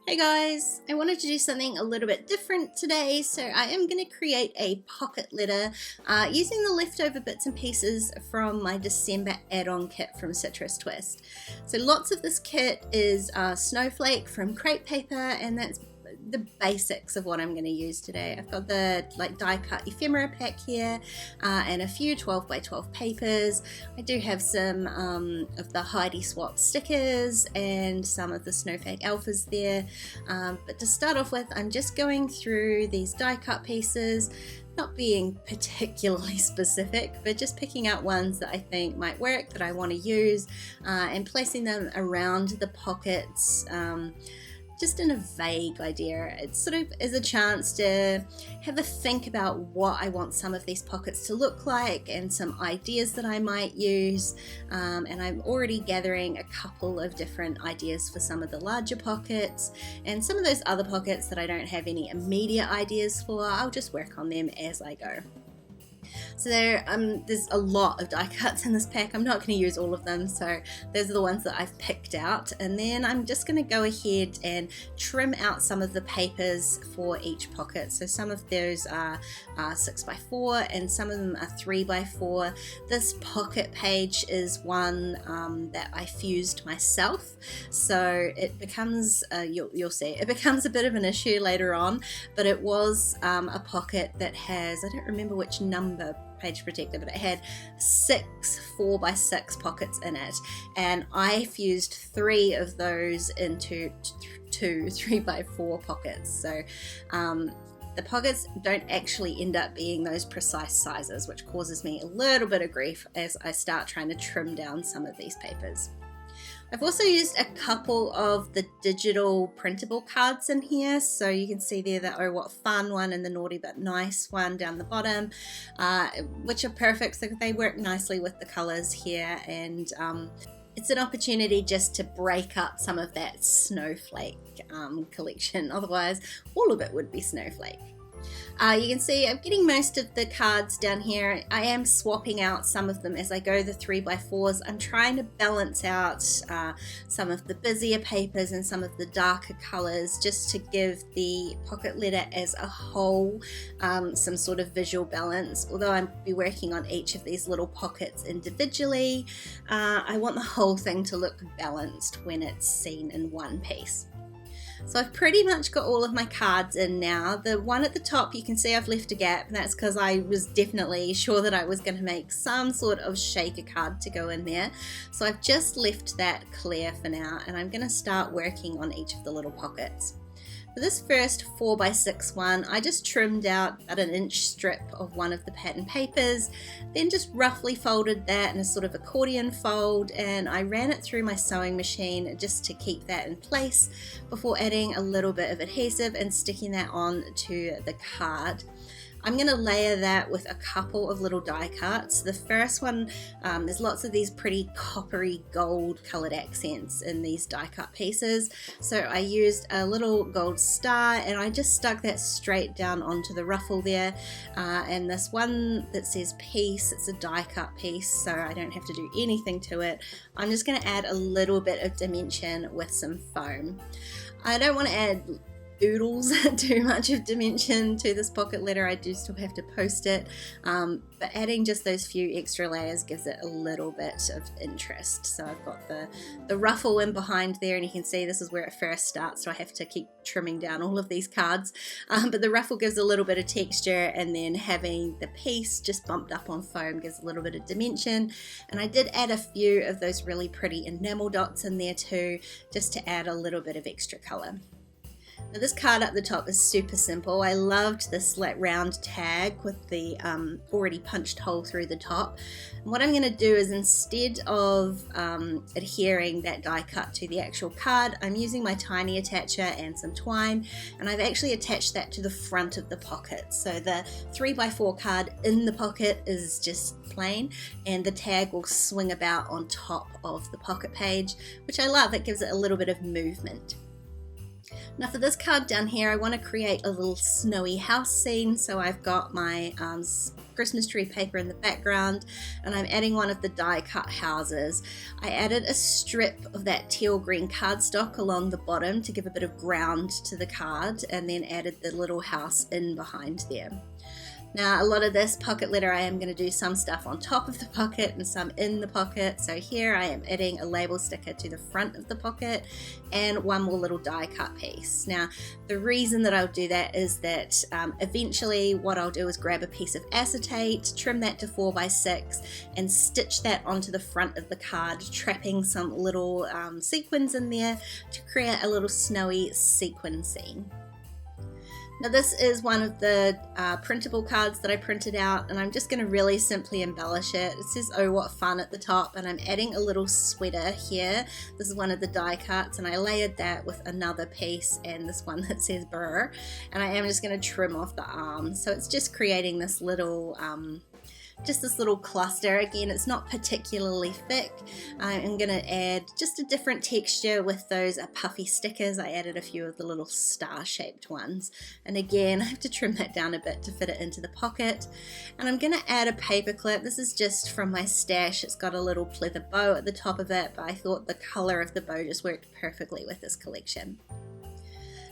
Hey guys, I wanted to do something a little bit different today, so I am going to create a pocket letter using the leftover bits and pieces from my December add-on kit from Citrus Twist. So lots of this kit is snowflake from crepe paper, and that's the basics of what I'm going to use today. I've got the die cut ephemera pack here and a few 12 by 12 papers. I do have some of the Heidi Swap stickers and some of the snowflake alphas there, but to start off with, I'm just going through these die cut pieces, not being particularly specific, but just picking out ones that I think might work, that I want to use, and placing them around the pockets, just in a vague idea. It sort of is a chance to have a think about what I want some of these pockets to look like and some ideas that I might use, and I'm already gathering a couple of different ideas for some of the larger pockets, and some of those other pockets that I don't have any immediate ideas for, I'll just work on them as I go. So there's a lot of die cuts in this pack. I'm not going to use all of them, so those are the ones that I've picked out, and then I'm just going to go ahead and trim out some of the papers for each pocket. So some of those are 6x4 and some of them are 3x4. This pocket page is one that I fused myself, so it becomes you'll see it becomes a bit of an issue later on, but it was a pocket that has, I don't remember which number page protector, but it had 6 4x6 pockets in it, and I fused 3 of those into 2 3x4 pockets. So the pockets don't actually end up being those precise sizes, which causes me a little bit of grief as I start trying to trim down some of these papers. I've also used a couple of the digital printable cards in here, so you can see there the Oh What Fun one and the Naughty But Nice one down the bottom, which are perfect, so they work nicely with the colors here, and it's an opportunity just to break up some of that snowflake collection. Otherwise, all of it would be snowflake. You can see I'm getting most of the cards down here. I am swapping out some of them as I go, the 3x4s. I'm trying to balance out some of the busier papers and some of the darker colors, just to give the pocket letter as a whole some sort of visual balance. Although I'll be working on each of these little pockets individually, I want the whole thing to look balanced when it's seen in one piece. So I've pretty much got all of my cards in now. The one at the top, you can see I've left a gap, and that's because I was definitely sure that I was going to make some sort of shaker card to go in there. So I've just left that clear for now, and I'm going to start working on each of the little pockets. For this first 4x6 one, I just trimmed out about an inch strip of one of the pattern papers, then just roughly folded that in a sort of accordion fold, and I ran it through my sewing machine just to keep that in place before adding a little bit of adhesive and sticking that on to the card. I'm going to layer that with a couple of little die cuts. The first one, there's lots of these pretty coppery gold colored accents in these die cut pieces. So I used a little gold star and I just stuck that straight down onto the ruffle there. And this one that says peace, it's a die cut piece, so I don't have to do anything to it. I'm just going to add a little bit of dimension with some foam. I don't want to add oodles too much of dimension to this pocket letter. I do still have to post it, but adding just those few extra layers gives it a little bit of interest. So I've got the ruffle in behind there, and you can see this is where it first starts, so I have to keep trimming down all of these cards, but the ruffle gives a little bit of texture, and then having the piece just bumped up on foam gives a little bit of dimension. And I did add a few of those really pretty enamel dots in there too, just to add a little bit of extra color. Now this card up the top is super simple. I loved this round tag with the already punched hole through the top. And what I'm going to do is, instead of adhering that die cut to the actual card, I'm using my tiny attacher and some twine, and I've actually attached that to the front of the pocket. So the 3x4 card in the pocket is just plain, and the tag will swing about on top of the pocket page, which I love. It gives it a little bit of movement. Now for this card down here, I want to create a little snowy house scene, so I've got my Christmas tree paper in the background, and I'm adding one of the die cut houses. I added a strip of that teal green cardstock along the bottom to give a bit of ground to the card, and then added the little house in behind there. Now a lot of this pocket letter, I am going to do some stuff on top of the pocket and some in the pocket. So here I am adding a label sticker to the front of the pocket and one more little die cut piece. Now the reason that I'll do that is that eventually what I'll do is grab a piece of acetate, trim that to 4x6 and stitch that onto the front of the card, trapping some little sequins in there to create a little snowy sequin scene. Now this is one of the printable cards that I printed out, and I'm just going to really simply embellish it. It says "Oh what fun" at the top, and I'm adding a little sweater here. This is one of the die cuts, and I layered that with another piece and this one that says "Brr," and I am just going to trim off the arms. So it's just creating this little cluster. Again, it's not particularly thick. I'm going to add just a different texture with those puffy stickers. I added a few of the little star-shaped ones. And again, I have to trim that down a bit to fit it into the pocket. And I'm going to add a paper clip. This is just from my stash. It's got a little pleather bow at the top of it, but I thought the color of the bow just worked perfectly with this collection.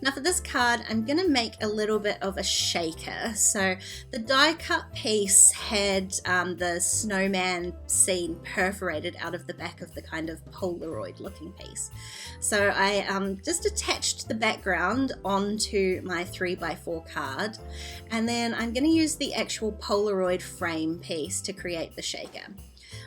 Now for this card, I'm going to make a little bit of a shaker. So the die cut piece had the snowman scene perforated out of the back of the kind of Polaroid looking piece. So I just attached the background onto my 3x4 card, and then I'm going to use the actual Polaroid frame piece to create the shaker.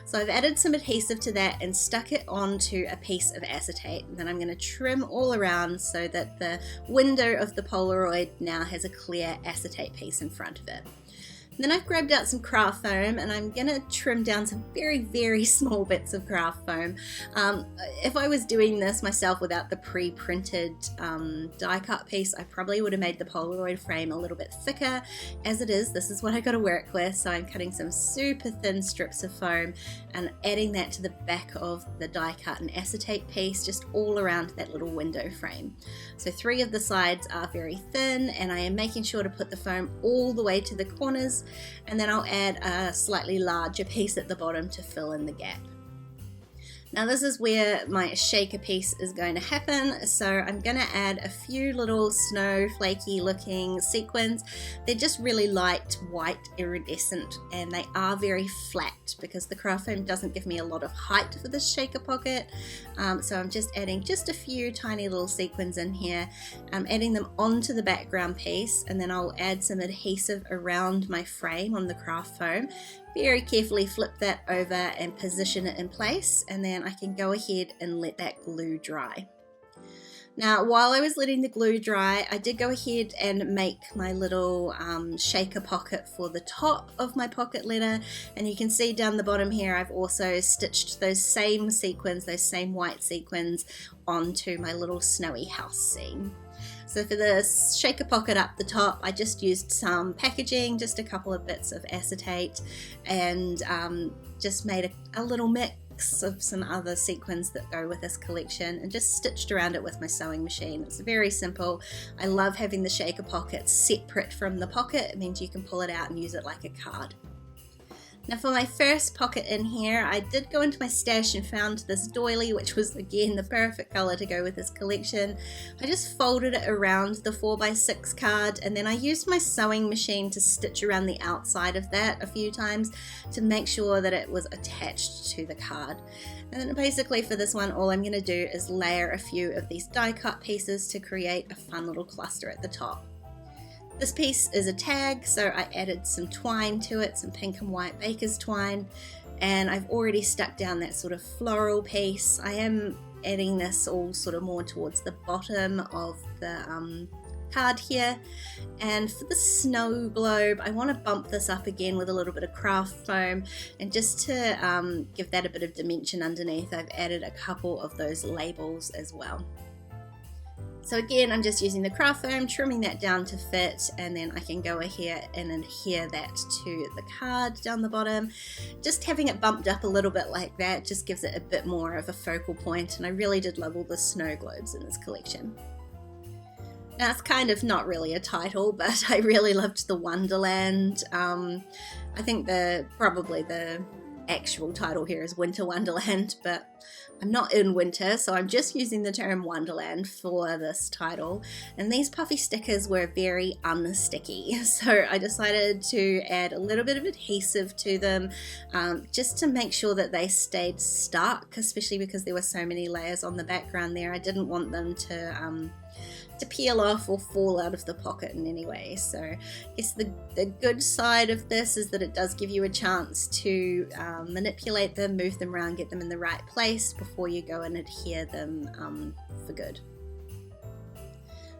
So I've added some adhesive to that and stuck it onto a piece of acetate, and then I'm going to trim all around so that the window of the Polaroid now has a clear acetate piece in front of it. Then I've grabbed out some craft foam, and I'm going to trim down some very, very small bits of craft foam. If I was doing this myself without the pre-printed die cut piece, I probably would have made the Polaroid frame a little bit thicker. As it is, this is what I got to work with, so I'm cutting some super thin strips of foam and adding that to the back of the die cut and acetate piece, just all around that little window frame. So 3 of the sides are very thin, and I am making sure to put the foam all the way to the corners, and then I'll add a slightly larger piece at the bottom to fill in the gap. Now this is where my shaker piece is going to happen, so I'm going to add a few little snowflakey looking sequins. They're just really light, white, iridescent, and they are very flat because the craft foam doesn't give me a lot of height for this shaker pocket. So I'm just adding just a few tiny little sequins in here. I'm adding them onto the background piece, and then I'll add some adhesive around my frame on the craft foam. Very carefully flip that over and position it in place, and then I can go ahead and let that glue dry. Now while I was letting the glue dry, I did go ahead and make my little shaker pocket for the top of my pocket letter, and you can see down the bottom here I've also stitched those same sequins, those same white sequins onto my little snowy house scene. So for the shaker pocket up the top, I just used some packaging, just a couple of bits of acetate, and just made a little mix of some other sequins that go with this collection, and just stitched around it with my sewing machine. It's very simple. I love having the shaker pocket separate from the pocket. It means you can pull it out and use it like a card. Now for my first pocket in here, I did go into my stash and found this doily, which was again the perfect color to go with this collection. I just folded it around the 4x6 card, and then I used my sewing machine to stitch around the outside of that a few times to make sure that it was attached to the card. And then basically for this one, all I'm going to do is layer a few of these die cut pieces to create a fun little cluster at the top. This piece is a tag, so I added some twine to it, some pink and white baker's twine, and I've already stuck down that sort of floral piece. I am adding this all sort of more towards the bottom of the card here. And for the snow globe, I want to bump this up again with a little bit of craft foam, and just to give that a bit of dimension underneath, I've added a couple of those labels as well. So again, I'm just using the craft foam, trimming that down to fit, and then I can go ahead and adhere that to the card down the bottom. Just having it bumped up a little bit like that just gives it a bit more of a focal point, and I really did love all the snow globes in this collection. Now it's kind of not really a title, but I really loved the Wonderland. I think probably the actual title here is Winter Wonderland, but I'm not in winter, so I'm just using the term Wonderland for this title. And these puffy stickers were very unsticky, so I decided to add a little bit of adhesive to them, just to make sure that they stayed stuck, especially because there were so many layers on the background there. I didn't want them to peel off or fall out of the pocket in any way. So I guess the good side of this is that it does give you a chance to manipulate them, move them around, get them in the right place before you go and adhere them for good.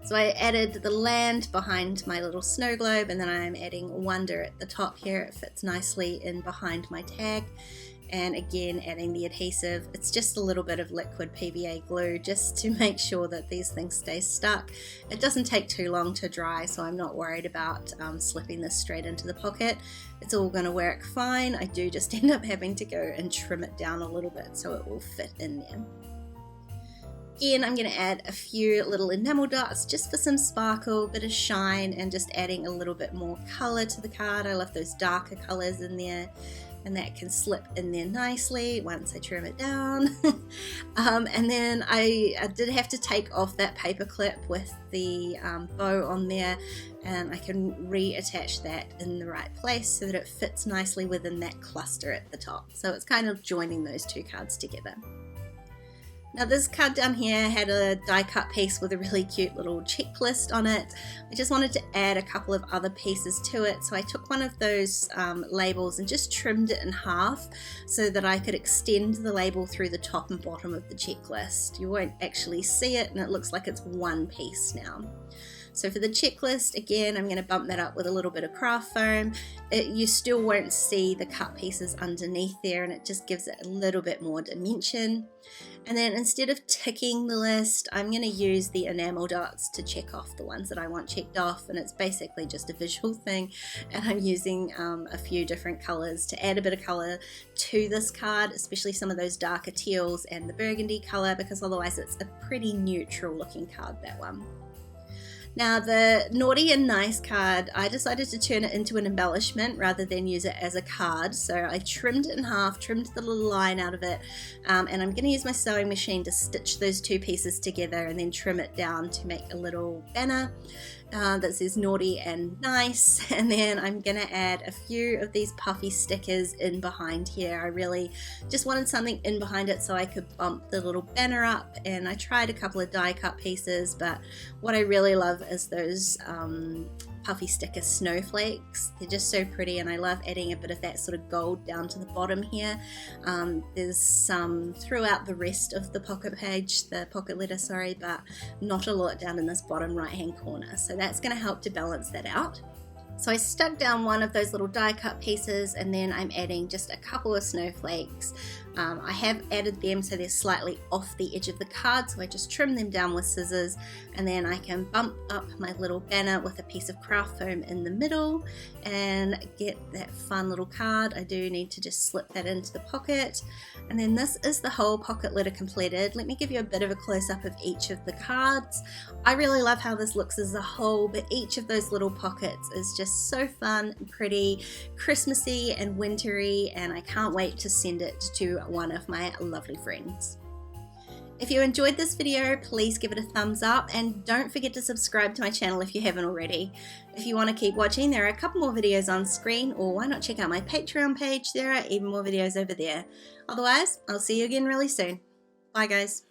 So I added the land behind my little snow globe, and then I'm adding Wonder at the top here. It fits nicely in behind my tag. And again, adding the adhesive. It's just a little bit of liquid PVA glue just to make sure that these things stay stuck. It doesn't take too long to dry, so I'm not worried about slipping this straight into the pocket. It's all going to work fine. I do just end up having to go and trim it down a little bit so it will fit in there. Again, I'm going to add a few little enamel dots just for some sparkle, bit of shine, and just adding a little bit more colour to the card. I love those darker colours in there. And that can slip in there nicely once I trim it down. And then I did have to take off that paper clip with the bow on there, and I can reattach that in the right place so that it fits nicely within that cluster at the top. So it's kind of joining those two cards together. Now this card down here had a die cut piece with a really cute little checklist on it. I just wanted to add a couple of other pieces to it, so I took one of those labels and just trimmed it in half so that I could extend the label through the top and bottom of the checklist. You won't actually see it, and it looks like it's one piece now. So for the checklist, again, I'm going to bump that up with a little bit of craft foam. You still won't see the cut pieces underneath there, and it just gives it a little bit more dimension. And then instead of ticking the list, I'm going to use the enamel dots to check off the ones that I want checked off, and it's basically just a visual thing. And I'm using a few different colours to add a bit of colour to this card, especially some of those darker teals and the burgundy colour, because otherwise it's a pretty neutral looking card, that one. Now the Naughty and Nice card, I decided to turn it into an embellishment rather than use it as a card. So I trimmed it in half, trimmed the little line out of it, and I'm going to use my sewing machine to stitch those two pieces together and then trim it down to make a little banner that says Naughty and Nice. And then I'm going to add a few of these puffy stickers in behind here. I really just wanted something in behind it so I could bump the little banner up, and I tried a couple of die cut pieces, but what I really love is those puffy sticker snowflakes. They're just so pretty, and I love adding a bit of that sort of gold down to the bottom here. There's some throughout the rest of the pocket page, the pocket letter, sorry, but not a lot down in this bottom right hand corner. So that's going to help to balance that out. So I stuck down one of those little die cut pieces, and then I'm adding just a couple of snowflakes. I have added them so they're slightly off the edge of the card, so I just trim them down with scissors, and then I can bump up my little banner with a piece of craft foam in the middle and get that fun little card. I do need to just slip that into the pocket, and then this is the whole pocket letter completed. Let me give you a bit of a close-up of each of the cards. I really love how this looks as a whole, but each of those little pockets is just so fun and pretty, Christmassy and wintry, and I can't wait to send it to one of my lovely friends. If you enjoyed this video, please give it a thumbs up, and don't forget to subscribe to my channel if you haven't already. If you want to keep watching, there are a couple more videos on screen, or why not check out my Patreon page? There are even more videos over there. Otherwise, I'll see you again really soon. Bye guys.